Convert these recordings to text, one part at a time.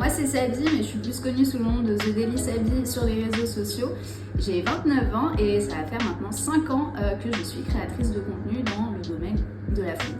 moi c'est Sabi, mais je suis plus connue sous le nom de The Daily Sabi sur les réseaux sociaux. J'ai 29 ans et ça va faire maintenant 5 ans que je suis créatrice de contenu dans le domaine de la food.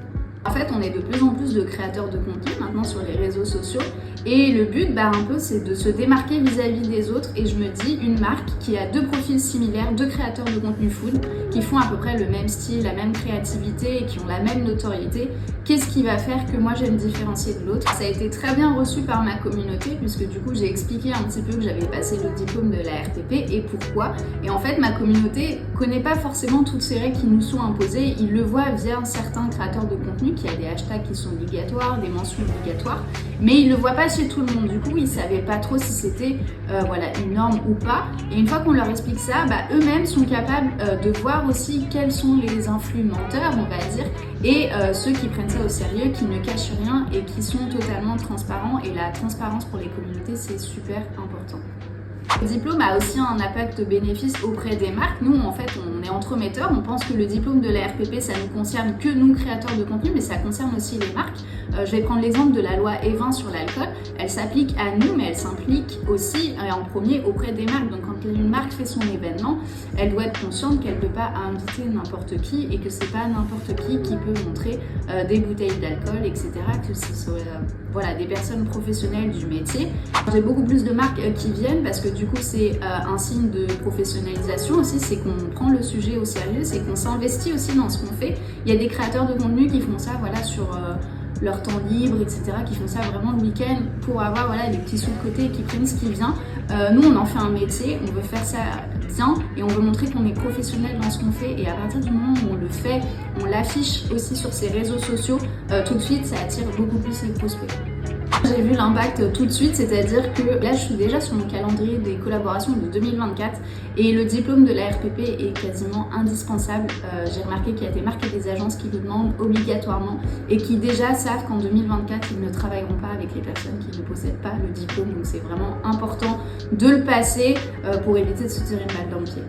En fait, on est de plus en plus de créateurs de contenu maintenant sur les réseaux sociaux et le but, un peu, c'est de se démarquer vis-à-vis des autres. Et je me dis, une marque qui a deux profils similaires, deux créateurs de contenu food qui font à peu près le même style, la même créativité et qui ont la même notoriété, qu'est-ce qui va faire que moi je vais me différencier de l'autre? Ça a été très bien reçu par ma communauté puisque du coup j'ai expliqué un petit peu que j'avais passé le diplôme de la RTP et pourquoi. Et en fait, ma communauté connaît pas forcément toutes ces règles qui nous sont imposées. Ils le voient via certains créateurs de contenu qui a des hashtags qui sont obligatoires, des mentions obligatoires, mais ils le voient pas chez tout le monde. Du coup, ils savaient pas trop si c'était une norme ou pas. Et une fois qu'on leur explique ça, eux-mêmes sont capables de voir aussi quels sont les influx menteurs, on va dire, et ceux qui prennent ça au sérieux, qui ne cachent rien et qui sont totalement transparents. Et la transparence pour les communautés, c'est super important. Le diplôme a aussi un impact bénéfice auprès des marques. Nous, en fait, on est entremetteurs. On pense que le diplôme de la RPP, ça ne concerne que nous, créateurs de contenu, mais ça concerne aussi les marques. Je vais prendre l'exemple de la loi E20 sur l'alcool. Elle s'applique à nous, mais elle s'implique aussi en premier auprès des marques. Donc, quand une marque fait son événement, elle doit être consciente qu'elle ne peut pas inviter n'importe qui et que c'est pas n'importe qui peut montrer des bouteilles d'alcool, etc. Que ce soit des personnes professionnelles du métier. J'ai beaucoup plus de marques qui viennent parce que du coup, c'est un signe de professionnalisation aussi, c'est qu'on prend le sujet au sérieux, c'est qu'on s'investit aussi dans ce qu'on fait. Il y a des créateurs de contenu qui font ça sur leur temps libre, etc., qui font ça vraiment le week-end pour avoir des petits sous de côté et qui prennent ce qui vient. Nous, on en fait un métier, on veut faire ça bien et on veut montrer qu'on est professionnel dans ce qu'on fait. Et à partir du moment où on le fait, on l'affiche aussi sur ses réseaux sociaux, tout de suite, ça attire beaucoup plus les prospects. J'ai vu l'impact tout de suite, c'est-à-dire que là je suis déjà sur mon calendrier des collaborations de 2024 et le diplôme de la RPP est quasiment indispensable. J'ai remarqué qu'il y a des marques et des agences qui le demandent obligatoirement et qui déjà savent qu'en 2024 ils ne travailleront pas avec les personnes qui ne possèdent pas le diplôme, donc c'est vraiment important de le passer pour éviter de se tirer une balle dans le pied.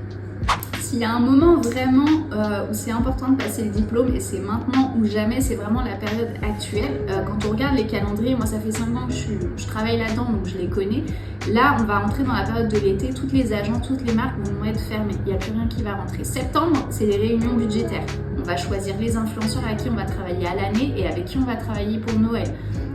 S'il y a un moment vraiment où c'est important de passer le diplôme, et c'est maintenant ou jamais, c'est vraiment la période actuelle. Quand on regarde les calendriers, moi ça fait 5 ans que je travaille là-dedans, donc je les connais. Là, on va entrer dans la période de l'été, toutes les agences, toutes les marques vont être fermées. Il n'y a plus rien qui va rentrer. Septembre, c'est les réunions budgétaires. On va choisir les influenceurs avec qui on va travailler à l'année et avec qui on va travailler pour Noël.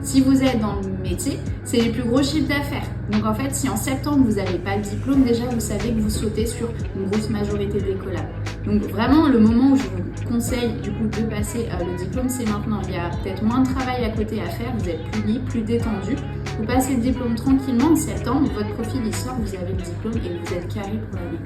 Si vous êtes dans le métier, c'est les plus gros chiffres d'affaires. Donc en fait, si en septembre vous n'avez pas le diplôme, déjà vous savez que vous sautez sur une grosse majorité des collabs. Donc vraiment, le moment où je vous conseille du coup de passer le diplôme, c'est maintenant. Il y a peut-être moins de travail à côté à faire, vous êtes plus libre, plus détendu. Vous passez le diplôme tranquillement en septembre, votre profil il sort, vous avez le diplôme et vous êtes carré pour l'année.